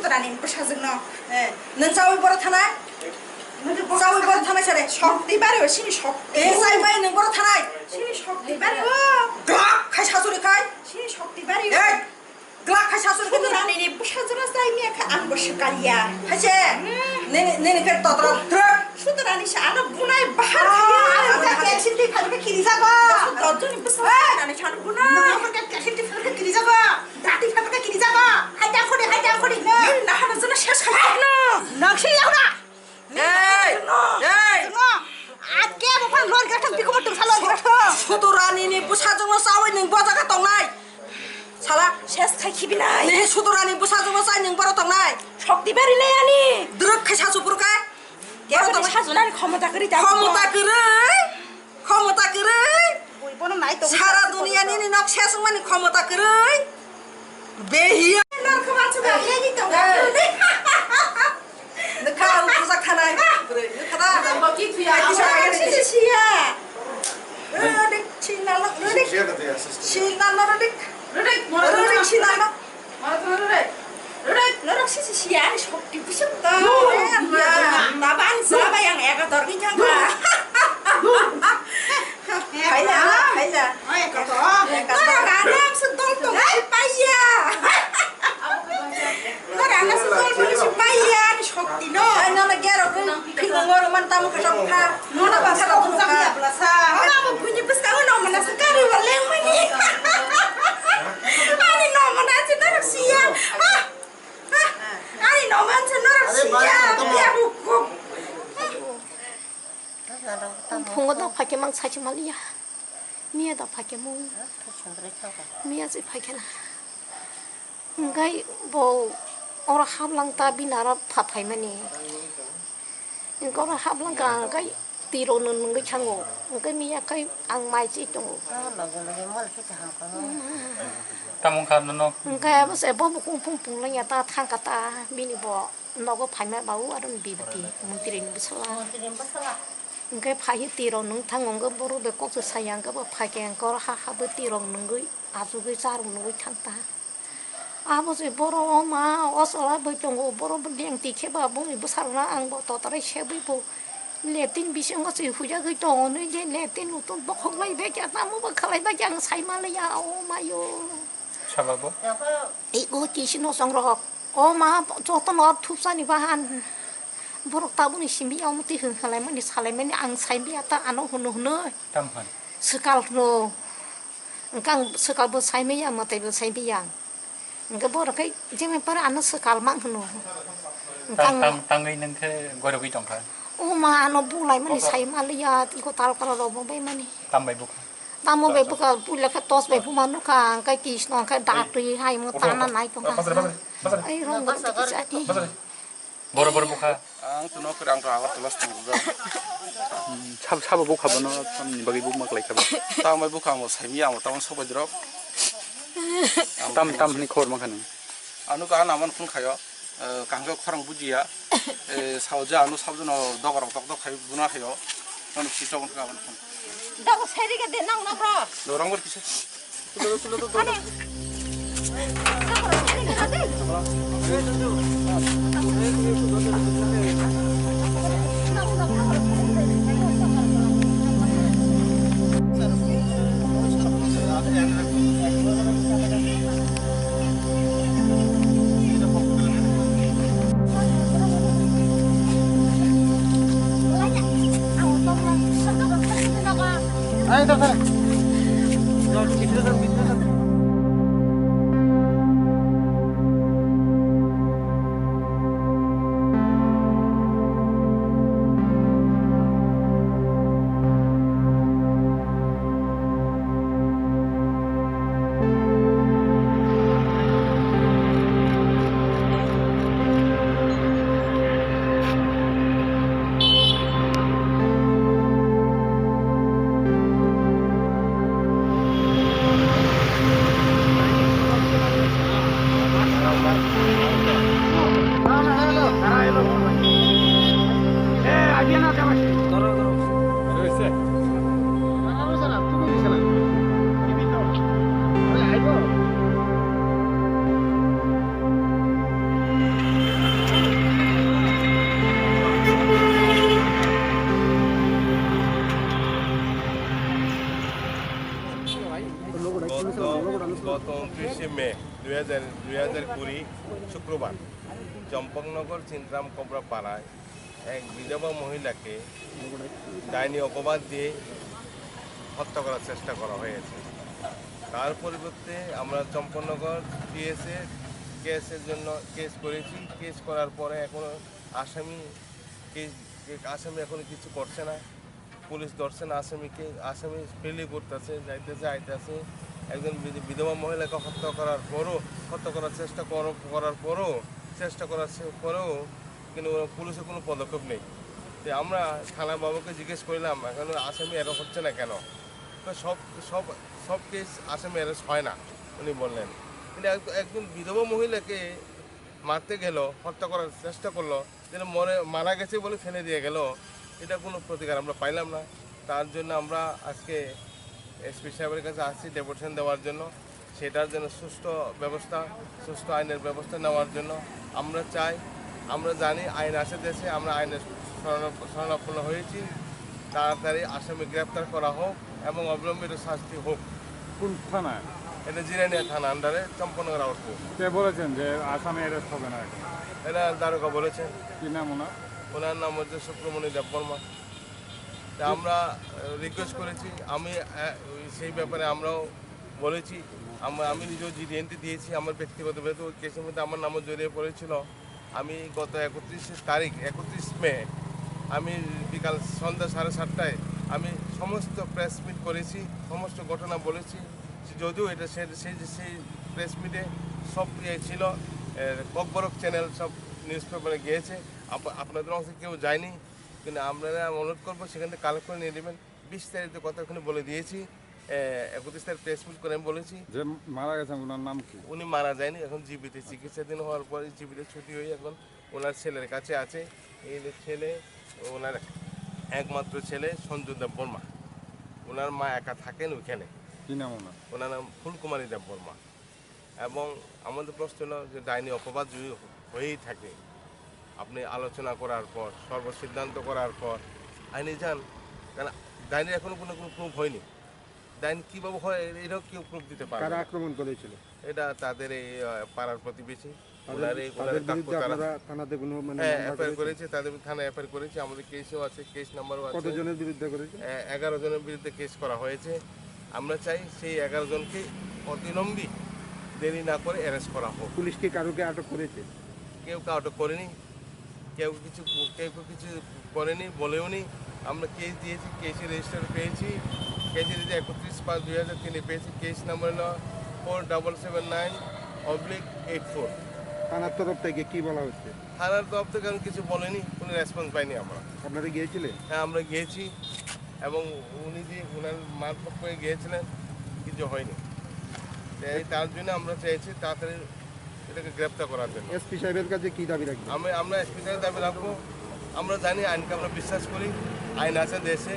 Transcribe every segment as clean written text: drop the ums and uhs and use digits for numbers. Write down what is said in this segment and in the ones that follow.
सुतरानि प्रसादजोंनो नों जावै बर' थानाय जावै बर' थानाय सारे शक्ति बारियाव सिनि शक्ति जाय माय नों बर' थानाय सिनि शक्ति बारियाव ग्लाक खाय सासुरि खाय सिनि शक्ति बारियाव ग्लाक खाय सासुरि सुतरानि प्रसादजोंनो जाय मिया आं बसकालिया खायसे ने के तत्र ट्रक सुतरानि सानो बुनाय बाहार खाय सिन्थि फालके खिरि जागो दजनि बसकालिया सानो बुनाय फालके सिन्थि फालके खिरि जागो दाति फालके खिरि जागो हायदा खरि ना हाना जनो शेष खालामनो नक्सि यावना आज के बफान लर गाथम बिखौ मत सालो सुतरानि बुसाजोंनो सावै नों बजागा तंनाय साला शेष खायखिबिनाय ने सुतरानि बुसाजोंनो साय नों बर तंनाय शक्ति बारिले आनि द्रक खाय सासुपुरका के बर साजुनानि क्षमता करि बयबोनो नाय तो सारा दुनियानि नि नक शेष मानि क्षमता करै बेहिया नरक मानसुगा हेनि तो नखा बुजा खानाय नखा बकि थुया सिया रdik चिनाल रdik चिनाल रdik चिनाल रdik नरक सिया शक्ति बुसुंता माबान जाबा yang ega dorgi jangka hayla ay kato orang sentol tong sipaya orang sentol tong sipaya ni shokti no ana na gero ngor man tamu ka shokha no na basa ka ka blasa ana mo punya basta no mana sekali waleng mani ani no mana cenar sia ani no man cenar sia dia buku 봉어도 밖에 망 사지 말이야. 미야도 밖에 뭐. 미야지 밖에나. 인가이 뭐 어라 합랑다 비나라 파파이마니. 인가 어라 합랑가 가이 tiro는 거 창고. 인가 미야 가이 앙마이지 좀. tamungkano 인가 뭐 세보 뿡뿡뿡 야 다 탕가다 미니 뭐 너고 파이마 바우 아름 비부티 문티린 부슬라. Cái phải tiro nung thang ngong cái boro be kok sayang cái bơ phải cái có ha bơ tiro nung cái azu cái jar nung cái thang ta abo se boro ma osala bơ chong boro bơ diang ti ke ba bung ibu sarna ang bo to tare she bơ bo le tin bi sing ko se hu ja cái chong ne je le tin lu ton bok hong lai be cha ta mo bơ khalai ba jang sai ma le ya o ma yo sababo I go ti sino song ro o ma cho to no thup sa ni ba han borok tabuni simbi amuti hung halai mani salai mani ang saimbi ata ano hunu hunu tamhan Swkal no engkang Swkal bo saimbi ya matai bo saimbi yang engka borok kai jeme para ano Swkal mang hunu engkang tangai nang ke gorogi tongka o ma ano bulai mani sai malia iko tal kala ro bo bai mani tambai buka tamo bai buka pula ka tos bai pumanu ka kai kisno ka dakri hai mo tanan nai ko ka ai rong ba jadi boro buka ang tuno kerang rawat tulas tunggu chaba buka bono bagi buk mak lai ka tam mai buka mo sai miya mo tam soba drop tam ni khor makan anu ka naman phun khayo kanggo khorang bujiya sauja anu sabjuno dogorok tok khayo buna khayo anu sitong ka ban phun dak seri ka denang na bro dorang ber kise tulo Ayo dah sana. 2020 শুক্রবার চম্পকনগর চিন্তারাম কবরা পাড়ায় এক বিধবা মহিলাকে ডাইনি অপবাদ দিয়ে হত্যা করার চেষ্টা করা হয়েছে। তার পরিবর্তে আমরা চম্পকনগর পিএসএ কেসের জন্য কেস করেছি। কেস করার পরে এখনও আসামি এখনো কিছু করছে না, পুলিশ ধরছে না আসামিকে। আসামি ফেলি করতেছে, যাইতেছে। একজন বিধবা মহিলাকে হত্যা করার চেষ্টা করার পরেও কিন্তু পুলিশের কোনো পদক্ষেপ নেই। তো আমরা থানা বাবুকে জিজ্ঞেস করলাম এখন আসামি অ্যারেস্ট হচ্ছে না কেন? সব কেস আসামি অ্যারেস্ট হয় না উনি বললেন। কিন্তু একজন বিধবা মহিলাকে মারতে গেল, হত্যা করার চেষ্টা করলো, যেন মারা গেছে বলে ফেলে দিয়ে গেল, এটা কোনো প্রতিকার আমরা পাইলাম না। তার জন্য আমরা আজকে এসপি সাহেবের কাছে আসছি ডেপুটেশন দেওয়ার জন্য, সেটার জন্য সুষ্ঠু আইনের ব্যবস্থা নেওয়ার জন্য। আমরা জানি আইন আছে দেশে, আমরা আইনের শরণাপন্ন হয়েছি। তাড়াতাড়ি আসামি গ্রেপ্তার করা হোক এবং অবিলম্বিত শাস্তি হোক। কোন থানায়? এটা জিরানিয়া থানা আন্ডারে চম্পকনগর আউটপোস্ট। কে বলেছেন যে আসামি অ্যারেস্ট হবে না এখন? এটা দারোগা বলেছেন। কি নাম ওনার? ওনার নাম হচ্ছে সুব্রমণি দেববর্মা। তা আমরা রিকোয়েস্ট করেছি, আমি সেই ব্যাপারে আমরাও বলেছি, আমি নিজেও জিডিএনটি দিয়েছি। আমার ব্যক্তিগত ওই কেসের মধ্যে আমার নামও জড়িয়ে পড়েছিল। আমি গত 31 মে আমি বিকাল সন্ধ্যা 7:30টায় আমি সমস্ত প্রেস মিট করেছি, সমস্ত ঘটনা বলেছি। যদিও এটা সেই প্রেস মিটে সব ছিল, কোকবরক চ্যানেল সব নিউজ পেপারে গিয়েছে, আপনাদের অংশে কেউ যায়নি। কিন্তু আপনারা অনুরোধ করবো সেখান থেকে কালেক্ট করে নিয়ে নেবেন। 20 তারিখের কথা ওখানে বলে দিয়েছি, 31 তারিখ প্রেস মিট করে আমি বলেছি। যে মারা গেছেন ওনার নাম কি? উনি মারা যায়নি, এখন জীবিত, চিকিৎসাধীন হওয়ার পরে জীবিত ছুটি হয়ে এখন ওনার ছেলের কাছে আছে। এই ছেলে, ওনার একমাত্র ছেলে সঞ্জু দেববর্মা। ওনার মা একা থাকেন ওইখানে। কি নাম ওনার? ওনার নাম ফুলকুমারী দেববর্মা। এবং আমাদের প্রশ্ন হলো যে ডাইনি অপবাদ যদি হয়েই থাকে, আপনি আলোচনা করার পর, সর্বসিদ্ধান্ত করার পর আইনে যান। কারণ ডাইনির এখনো কোনো প্রুফ হয়নি। ডাইনি কীভাবে হয় এটাও কেউ প্রুফ দিতে পারে। কারা আক্রমণ করেছিল? এটা তাদের এই পাড়ার প্রতিবেশী। এফআইআর করেছে, তাদের থানায় এফআইআর করেছে, আমাদের কেসও আছে, কেস নাম্বারও আছে। কতজনের বিরুদ্ধে করেছে? 11 জনের বিরুদ্ধে কেস করা হয়েছে। আমরা চাই সেই 11 জনকে অতিলম্বী দেরি না করে অ্যারেস্ট করা হোক। পুলিশ কি কারোকে আটক করেছে? কেউ আটক করেনি, কেউ কিছু করেনি, বলেও নি। আমরা কেস দিয়েছি, কেসের রেজিস্টার পেয়েছি, কেসের 31/5/2003 পেয়েছি। কেস নাম্বার হলো 4779/84। থানার তরফ থেকে কি বলা হচ্ছে? থানার তরফ থেকে আমি কিছু বলেনি, কোনো রেসপন্স পাইনি আমরা। আপনারা গিয়েছিলেন? হ্যাঁ, আমরা গিয়েছি এবং উনি যে ওনার মার পক্ষে গিয়েছিলেন, কিছু হয়নি। তার জন্য আমরা চাইছি তাড়াতাড়ি এটাকে গ্রেপ্তার করার জন্য। এসপি সাহেবের কাছে কি দাবি রাখবেন? আমরা এসপি সাহেবের দাবি রাখবো। আমরা জানি আইনকে আমরা বিশ্বাস করি, আইন আছে দেশে,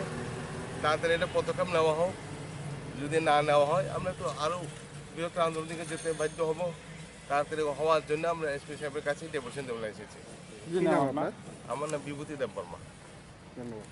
তাড়াতাড়ি এটা পদক্ষেপ নেওয়া হোক। যদি না নেওয়া হয় আমরা তো আরও বৃহত্তর আন্দোলন দিকে যেতে বাধ্য হব। তাড়াতাড়ি হওয়ার জন্য আমরা এসপি সাহেবের কাছে ডেপুটেশন দেবো এসেছি। কি নাম আপনার? আমার নাম বিভূতি দেববর্মা। ধন্যবাদ।